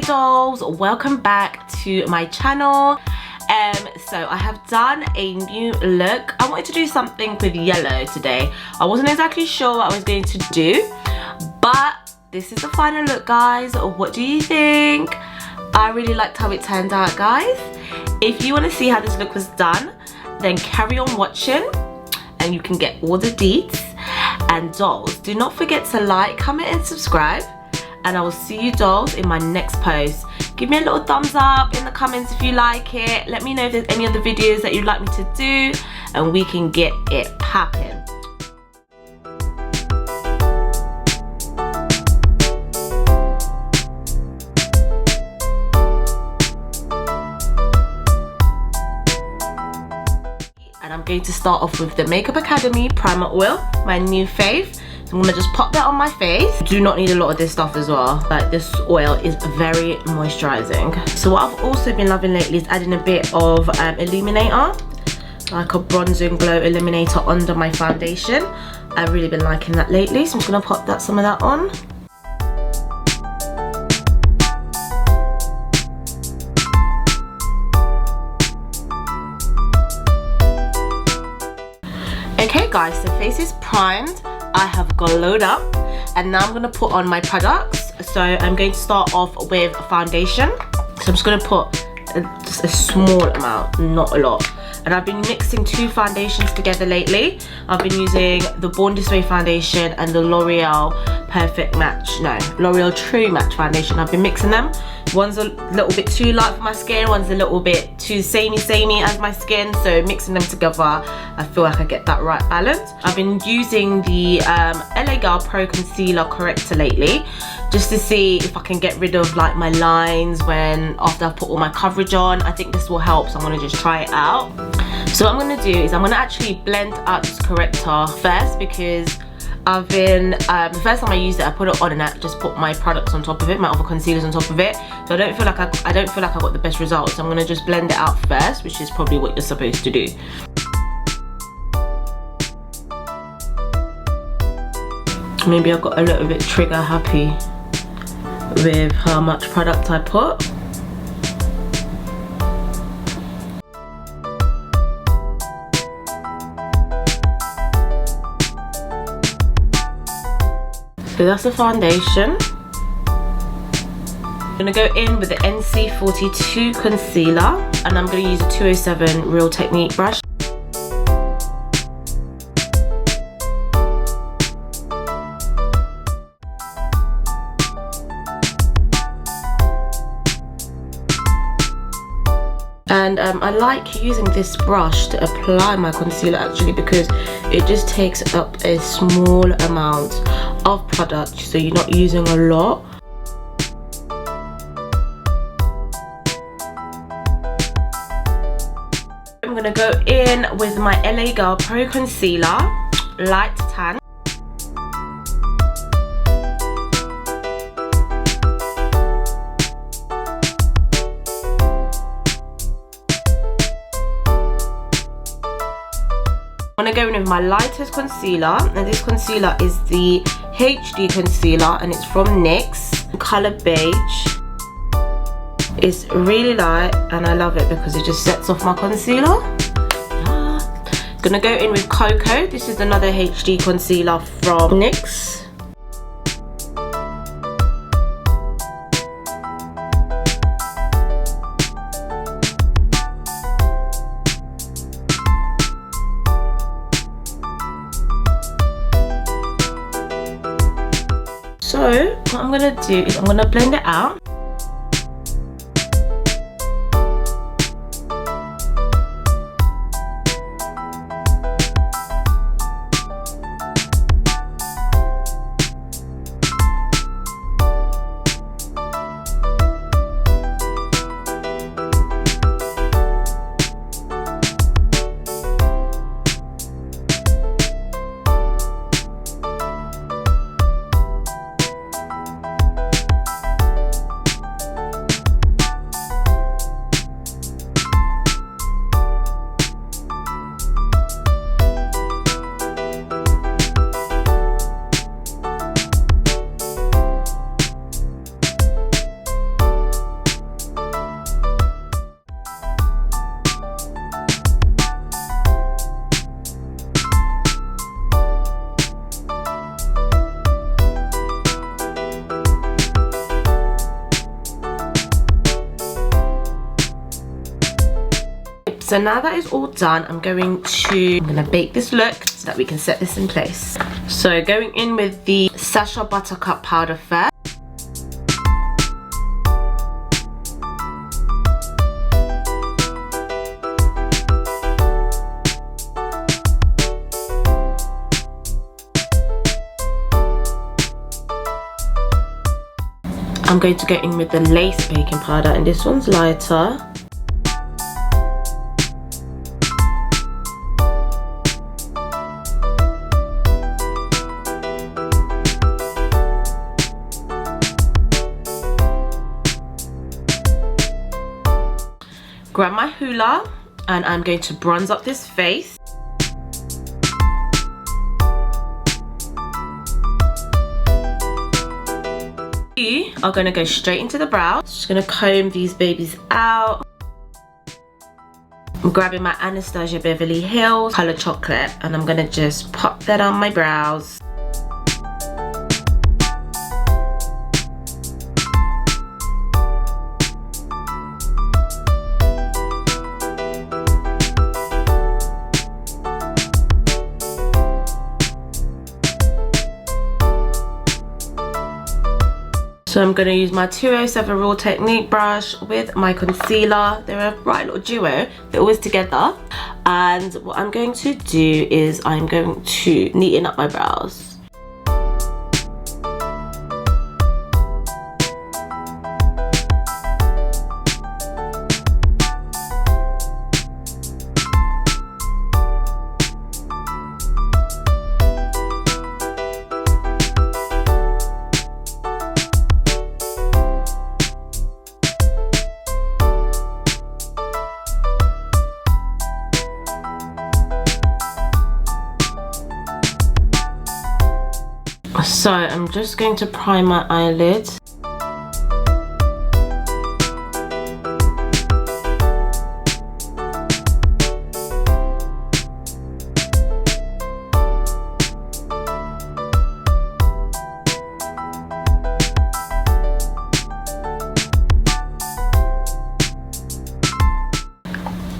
dolls, welcome back to my channel. So I have done a new look. I wanted to do something with yellow today. I wasn't exactly sure what I was going to do, but this is the final look, guys. What do you think? I really liked how it turned out, guys. If you want to see how this look was done, then carry on watching and you can get all the deets. And dolls, do not forget to like, comment and subscribe, and I will see you dolls in my next post. Give me a little thumbs up in the comments if you like it. Let me know if there's any other videos that you'd like me to do, and we can get it popping. And I'm going to start off with the Makeup Academy Primer Oil, my new fave. So I'm gonna just pop that on my face. Do not need a lot of this stuff as well. Like, this oil is very moisturizing. So what I've also been loving lately is adding a bit of illuminator, like a bronzing glow illuminator under my foundation. I've really been liking that lately, so I'm just gonna pop some of that on. Okay guys, so face is primed. I have glowed up, and now I'm going to put on my products. So I'm going to start off with foundation. So I'm just going to put just a small amount, not a lot. And I've been mixing two foundations together lately. I've been using the Born This Way foundation and the L'Oreal L'Oreal True Match foundation. I've been mixing them. One's a little bit too light for my skin, one's a little bit too samey as my skin, so mixing them together, I feel like I get that right balance. I've been using the LA Girl Pro Concealer Corrector lately, just to see if I can get rid of like my lines after I've put all my coverage on. I think this will help, so I'm gonna just try it out. So what I'm gonna do is I'm gonna actually blend out this corrector first, because I've been, the first time I used it, I put it on and I just put my products on top of it, my other concealers on top of it. So I don't feel like I got the best results. So I'm gonna just blend it out first, which is probably what you're supposed to do. Maybe I got a little bit trigger happy with how much product I put. So that's the foundation. I'm gonna go in with the NC42 concealer, and I'm gonna use a 207 Real Technique brush. And I like using this brush to apply my concealer actually, because it just takes up a small amount of product, so you're not using a lot. I'm gonna go in with my LA Girl Pro Concealer, Light Tan. I'm gonna go in with my lightest concealer, and this concealer is the HD concealer, and it's from NYX, color Beige. It's really light and I love it because it just sets off my concealer. Gonna go in with Cocoa. This is another HD concealer from NYX. So what I'm gonna do is I'm gonna blend it out. So now that is all done, I'm gonna bake this look so that we can set this in place. So going in with the Sacha Buttercup powder first. I'm going to go in with the lace baking powder, and this one's lighter. Grab my hula, and I'm going to bronze up this face. You are going to go straight into the brow. Just going to comb these babies out. I'm grabbing my Anastasia Beverly Hills color chocolate, and I'm going to just pop that on my brows. So I'm going to use my 207 Raw Technique brush with my concealer. They're a right little duo. They're always together. And what I'm going to do is I'm going to neaten up my brows. So I'm just going to prime my eyelids.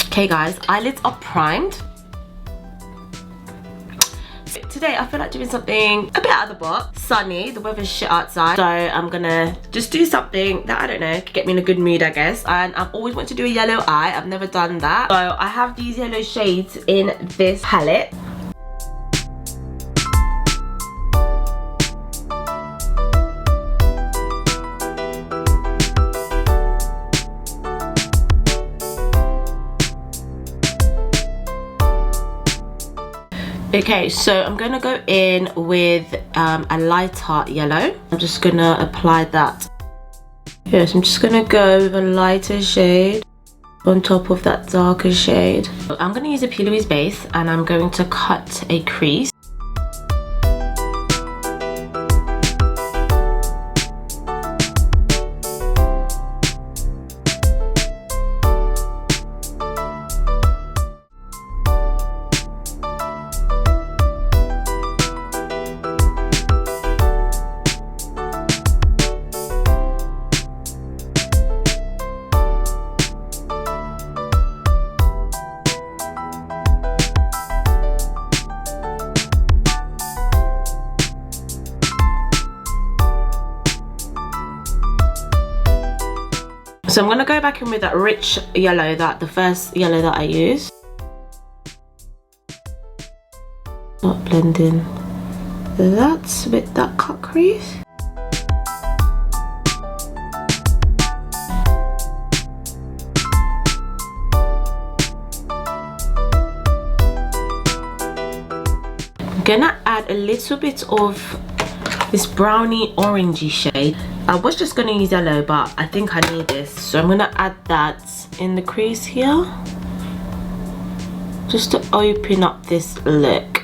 Okay guys, eyelids are primed. Today I feel like doing something a bit out of the box. Sunny, the weather's shit outside, so I'm gonna just do something that, I don't know, could get me in a good mood, I guess. And I've always wanted to do a yellow eye. I've never done that. So I have these yellow shades in this palette. Okay, so I'm gonna go in with a lighter yellow. I'm just gonna apply that. Yes, I'm just gonna go with a lighter shade on top of that darker shade. I'm gonna use a PLouise base, and I'm going to cut a crease. So I'm going to go back in with that rich yellow, the first yellow that I used. Not blending that with that cut crease. I'm going to add a little bit of this brownie orangey shade. I was just going to use yellow, but I think I need this, so I'm going to add that in the crease here just to open up this look.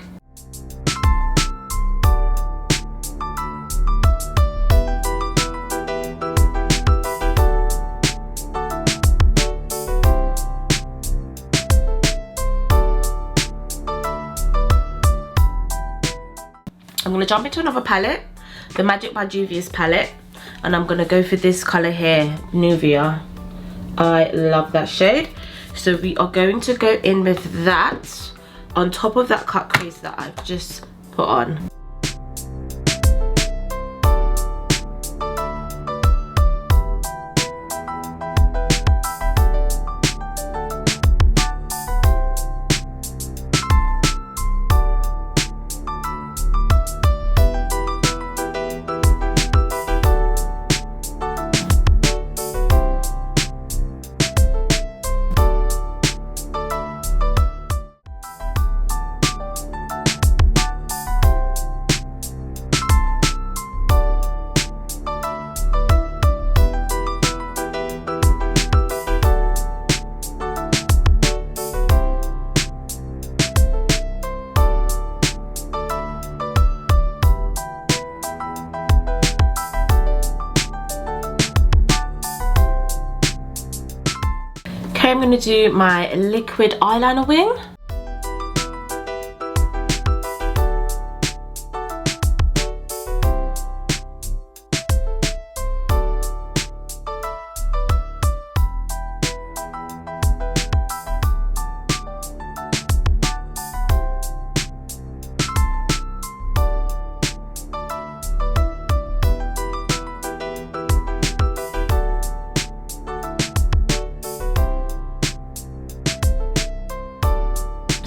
I'm going to jump into another palette, the Magic by Juvia's palette, and I'm going to go for this colour here, Nubia. I love that shade. So we are going to go in with that on top of that cut crease that I've just put on. I'm going to do my liquid eyeliner wing.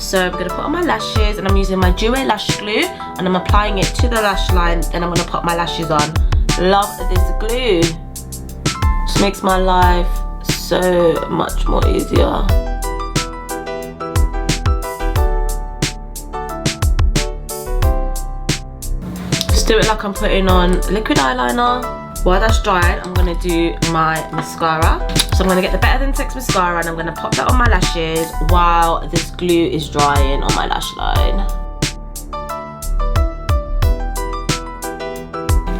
So I'm going to put on my lashes, and I'm using my Juvia lash glue, and I'm applying it to the lash line. Then I'm going to put my lashes on. Love this glue. This makes my life so much more easier. Just do it like I'm putting on liquid eyeliner. While that's drying, I'm going to do my mascara. So I'm going to get the Better Than Sex mascara, and I'm going to pop that on my lashes while this glue is drying on my lash line.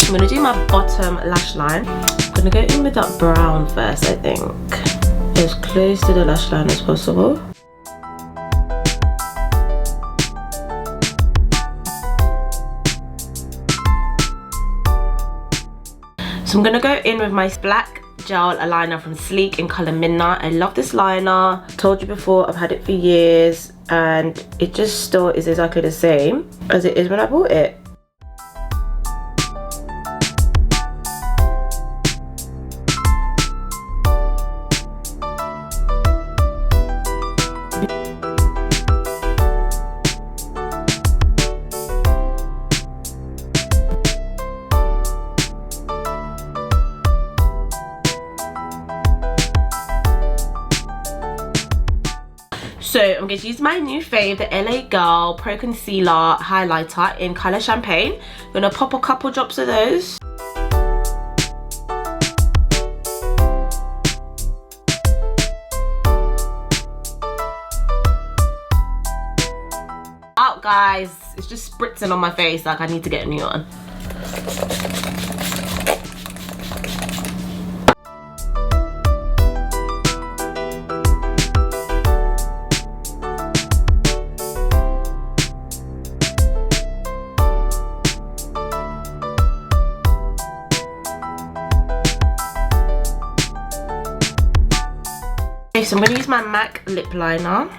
I'm going to do my bottom lash line. I'm going to go in with that brown first, I think. As close to the lash line as possible. So I'm going to go in with my black gel liner from Sleek in colour Midnight. I love this liner. Told you before, I've had it for years, and it just still is exactly the same as it is when I bought it. So I'm going to use my new fave, the LA Girl Pro Concealer Highlighter in colour Champagne. I'm going to pop a couple drops of those. Out, guys. It's just spritzing on my face like I need to get a new one. So I'm going to use my MAC lip liner.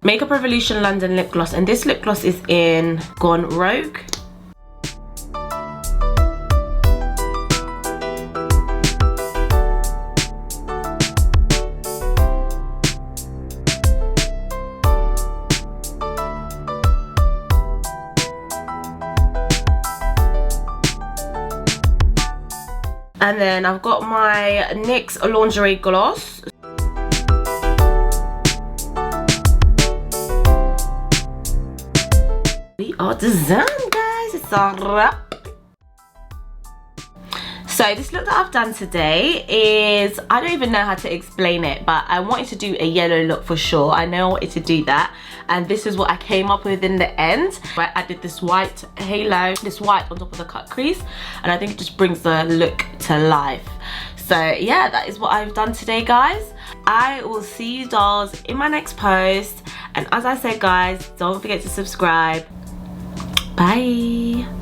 Makeup Revolution London lip gloss, and this lip gloss is in Gone Rogue. And then I've got my NYX Lingerie Gloss. We are done, guys. It's a wrap. So this look that I've done today is, I don't even know how to explain it, but I wanted to do a yellow look for sure. I know I wanted to do that, and this is what I came up with in the end. I added this white halo, this white on top of the cut crease, and I think it just brings the look to life. So yeah, that is what I've done today, guys. I will see you dolls in my next post, and as I said guys, don't forget to subscribe. Bye.